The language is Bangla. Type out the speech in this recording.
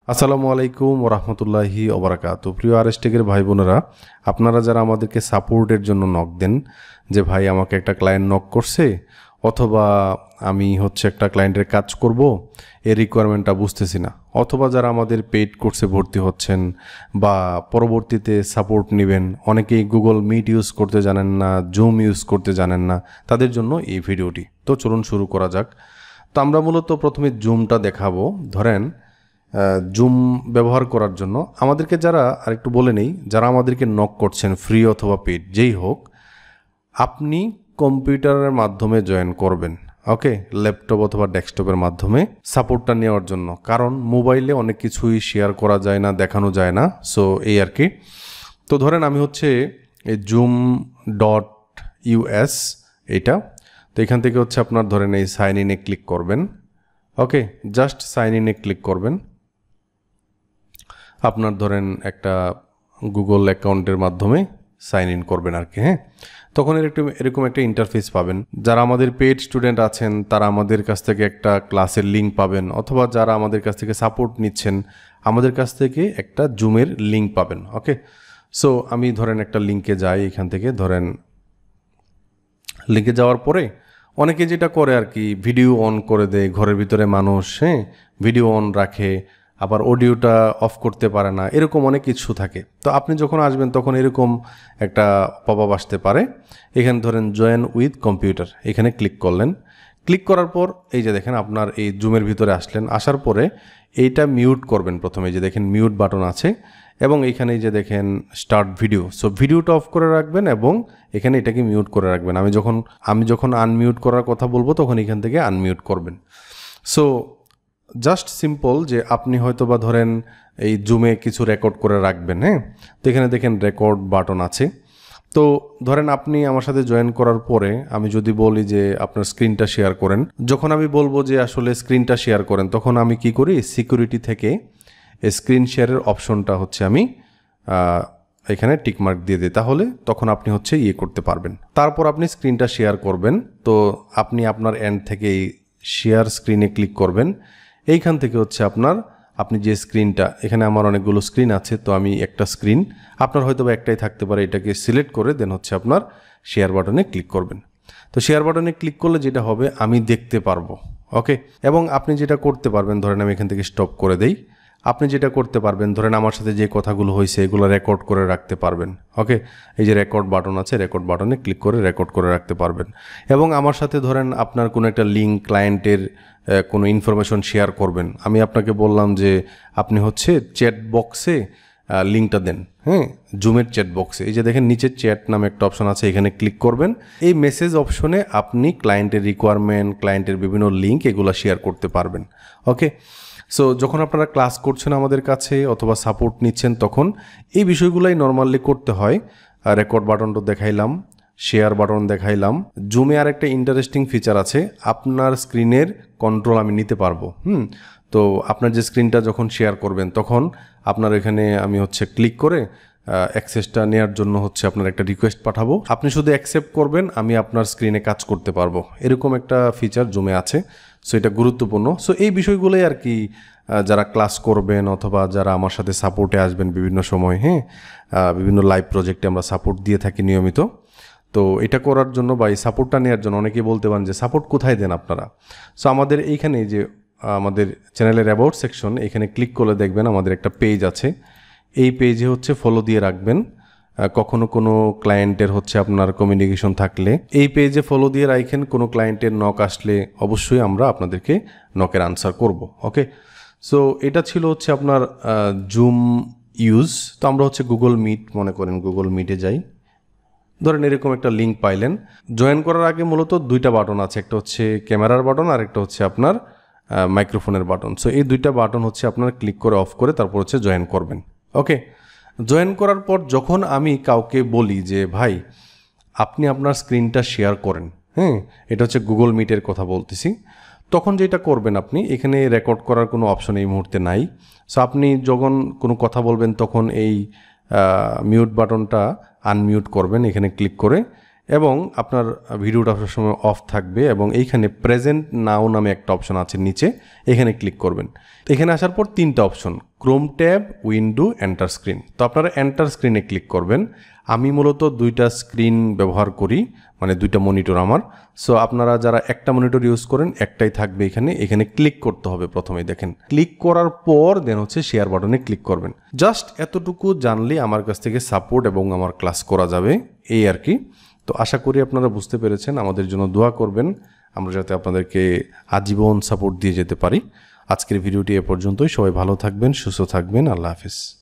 আসসালামু আলাইকুম ওরহমতুল্লাহি ওবরাকাতু। প্রিয় আরএসটেকের ভাই বোনেরা, আপনারা যারা আমাদেরকে সাপোর্টের জন্য নক দেন যে ভাই আমাকে একটা ক্লায়েন্ট নক করছে, অথবা আমি একটা ক্লায়েন্টের কাজ করব, এর রিকোয়ারমেন্টটা বুঝতেছি না, অথবা যারা আমাদের পেইড কোর্সে ভর্তি হচ্ছেন বা পরবর্তীতে সাপোর্ট নেবেন, অনেকেই গুগল মিট ইউজ করতে জানেন না, জুম ইউজ করতে জানেন না, তাদের জন্য এই ভিডিওটি। তো চলুন শুরু করা যাক। তো আমরা মূলত প্রথমে জুমটা দেখাবো। ধরেন জুম ব্যবহার করার জন্য আমাদেরকে আরেকটু বলে নেই, যারা আমাদেরকে নক করছেন ফ্রি অথবা পেড যেই হোক, আপনি কম্পিউটারের মাধ্যমে জয়েন করবেন। ওকে, ল্যাপটপ অথবা ডেস্কটপের মাধ্যমে সাপোর্টটা নেওয়ার জন্য, কারণ মোবাইলে অনেক কিছুই শেয়ার করা যায় না, দেখানো যায় না। সো এই আর কি। তো ধরেন আমি এই zoom.us এটা, তো এখান থেকে আপনার ধরেন এই সাইন ইনে ক্লিক করবেন। ওকে, জাস্ট সাইন ইনে ক্লিক করবেন। আপনার ধরেন একটা গুগল অ্যাকাউন্টের মাধ্যমে সাইন ইন করবেন আর কি। হ্যাঁ, তখন এরকম একটা ইন্টারফেস পাবেন। যারা আমাদের পেড স্টুডেন্ট আছেন তারা আমাদের কাছ থেকে একটা ক্লাসের লিঙ্ক পাবেন, অথবা যারা আমাদের কাছ থেকে সাপোর্ট নিচ্ছেন আমাদের কাছ থেকে একটা জুমের লিঙ্ক পাবেন। ওকে, সো আমি ধরেন একটা লিঙ্কে যাই। এখান থেকে ধরেন লিঙ্কে যাওয়ার পরে অনেকে যেটা করে আর কি, ভিডিও অন করে দেয় ঘরের ভিতরে মানুষ। হ্যাঁ, ভিডিও অন রাখে, আবার অডিওটা অফ করতে পারে না, এরকম অনেক কিছু থাকে। তো আপনি যখন আসবেন তখন এরকম একটা পপ আপ আসতে পারে। এখানে ধরেন জয়েন উইথ কম্পিউটার, এখানে ক্লিক করলেন। ক্লিক করার পর এই যে দেখেন আপনার এই জুমের ভিতরে আসলেন। আসার পরে এইটা মিউট করবেন। প্রথমে যে দেখেন মিউট বাটন আছে, এবং এখানে যে দেখেন স্টার্ট ভিডিও, সো ভিডিওটা অফ করে রাখবেন এবং এখানে এটাকে মিউট করে রাখবেন। আমি যখন আনমিউট করার কথা বলবো তখন এখান থেকে আনমিউট করবেন। সো জাস্ট সিম্পল যে আপনি হয়তো বা ধরেন এই জুমে কিছু রেকর্ড করে রাখবেন। হ্যাঁ, তো এখানে দেখেন রেকর্ড বাটন আছে। তো ধরেন আপনি আমার সাথে জয়েন করার পরে আমি যদি বলি যে আপনার স্ক্রিনটা শেয়ার করেন, যখন আমি বলবো যে আসলে স্ক্রিনটা শেয়ার করেন, তখন আমি কি করি, সিকিউরিটি থেকে স্ক্রিন শেয়ারের অপশনটা আমি এখানে টিকমার্ক দিয়ে দিই, তাহলে তখন আপনি ইয়ে করতে পারবেন। তারপর আপনি স্ক্রিনটা শেয়ার করবেন। তো আপনি আপনার এন্ড থেকে এই শেয়ার স্ক্রিনে ক্লিক করবেন। এইখান থেকে আপনি যে স্ক্রিনটা, এখানে আমার অনেকগুলো স্ক্রিন আছে, তো আমি একটা স্ক্রিন, আপনার হয়তো বা একটাই থাকতে পারে, এটাকে সিলেক্ট করে দেন আপনার শেয়ার বাটনে ক্লিক করবেন। তো শেয়ার বাটনে ক্লিক করলে যেটা হবে, আমি দেখতে পারবো। ওকে, এবং আপনি যেটা করতে পারবেন, ধরেন আমি এখান থেকে স্টপ করে দেই। আপনি যেটা করতে পারবেন, ধরেন আমার সাথে যে কথাগুলো হয়েছে এগুলো রেকর্ড করে রাখতে পারবেন। ওকে, এই যে রেকর্ড বাটন আছে, রেকর্ড বাটনে ক্লিক করে রেকর্ড করে রাখতে পারবেন। এবং আমার সাথে ধরেন আপনার কোনো একটা লিঙ্ক, ক্লায়েন্টের কোনো ইনফরমেশন শেয়ার করবেন, আমি আপনাকে বললাম যে আপনি চ্যাট বক্সে লিঙ্কটা দেন। হ্যাঁ, জুমের চ্যাট বক্সে এই যে দেখেন নিচে চ্যাট নামে একটা অপশন আছে, এখানে ক্লিক করবেন। এই মেসেজ অপশনে আপনি ক্লায়েন্টের রিকোয়ারমেন্ট, ক্লায়েন্টের বিভিন্ন লিঙ্ক এগুলো শেয়ার করতে পারবেন। ওকে, সো যখন আপনারা ক্লাস করছেন আমাদের কাছে অথবা সাপোর্ট নিচ্ছেন, তখন এই বিষয়গুলোই নর্মালি করতে হয়। রেকর্ড বাটনটা দেখাইলাম, শেয়ার বাটন দেখাইলাম। জুমে আর একটা ইন্টারেস্টিং ফিচার আছে, আপনার স্ক্রিনের কন্ট্রোল আমি নিতে পারবো। তো আপনার যে স্ক্রিনটা যখন শেয়ার করবেন, তখন আপনার এখানে আমি ক্লিক করে অ্যাক্সেসটা নেওয়ার জন্য আপনার একটা রিকোয়েস্ট পাঠাবো, আপনি শুধু অ্যাকসেপ্ট করবেন, আমি আপনার স্ক্রিনে কাজ করতে পারবো। এরকম একটা ফিচার জুমে আছে। সো এটা গুরুত্বপূর্ণ। সো এই বিষয়গুলোই আর কি, যারা ক্লাস করবেন অথবা যারা আমার সাথে সাপোর্টে আসবেন বিভিন্ন সময়, হ্যাঁ, বিভিন্ন লাইভ প্রজেক্টে আমরা সাপোর্ট দিয়ে থাকি নিয়মিত। তো এটা করার জন্য বা এই সাপোর্টটা নেওয়ার জন্য অনেকেই বলতে পারেন যে সাপোর্ট কোথায় দেন আপনারা। সো আমাদের এইখানে যে আমাদের চ্যানেলের অ্যাবাউট সেকশন, এখানে ক্লিক করলে দেখবেন আমাদের একটা পেজ আছে। এই পেজে ফলো দিয়ে রাখবেন। কখনো কোনো ক্লায়েন্টের আপনার কমিউনিকেশন থাকলে এই পেজে ফলো দিয়ে রাখেন। কোনো ক্লায়েন্টের নক আসলে অবশ্যই আমরা আপনাদেরকে নকের আনসার করব। ওকে, সো এটা ছিল আপনার জুম ইউজ। তো আমরা গুগল মিট, মনে করেন গুগল মিটে যাই। ধরেন এরকম একটা লিঙ্ক পাইলেন। জয়েন করার আগে মূলত দুইটা বাটন আছে, একটা ক্যামেরার বাটন আর একটা আপনার মাইক্রোফোনের বাটন। সো এই দুইটা বাটন আপনার ক্লিক করে অফ করে তারপর জয়েন করবেন। ওকে, জয়েন করার পর যখন আমি কাউকে বলি যে ভাই আপনি আপনার স্ক্রিনটা শেয়ার করেন, হ্যাঁ, এটা গুগল মিটের কথা বলতেছি, তখন যেটা করবেন, আপনি এখানে রেকর্ড করার কোনো অপশন এই মুহূর্তে নাই। সো আপনি যখন কোনো কথা বলবেন তখন এই মিউট বাটনটা আনমিউট করবেন, এখানে ক্লিক করে এবং আপনার ভিডিওটা সবসময় অফ থাকবে এবং এইখানে প্রেজেন্ট নাও নামে একটা অপশন আছে নিচে, এখানে ক্লিক করবেন। তো এখানে আসার পর 3টা option, Chrome tab, window, enter screen. তো আপনারা এন্টার স্ক্রিনে ক্লিক করবেন। আমি মূলত 2টা স্ক্রিন ব্যবহার করি, মানে 2টা মনিটর আমার। সো আপনারা যারা একটা মনিটর ইউজ করেন একটাই থাকবে এখানে ক্লিক করতে হবে। প্রথমে দেখেন ক্লিক করার পর দেন হচ্ছে শেয়ার বাটনে ক্লিক করবেন। জাস্ট এতটুকু জানলে আমার কাছ থেকে সাপোর্ট এবং আমার ক্লাস করা যাবে, এই আর কি। তো আশা করি আপনারা বুঝতে পেরেছেন। আমাদের জন্য দোয়া করবেন, আমরা যাতে আপনাদেরকে আজীবন সাপোর্ট দিয়ে যেতে পারি। আজকের ভিডিওটি এ পর্যন্তই। সবাই ভালো থাকবেন, সুস্থ থাকবেন। আল্লাহ হাফিজ।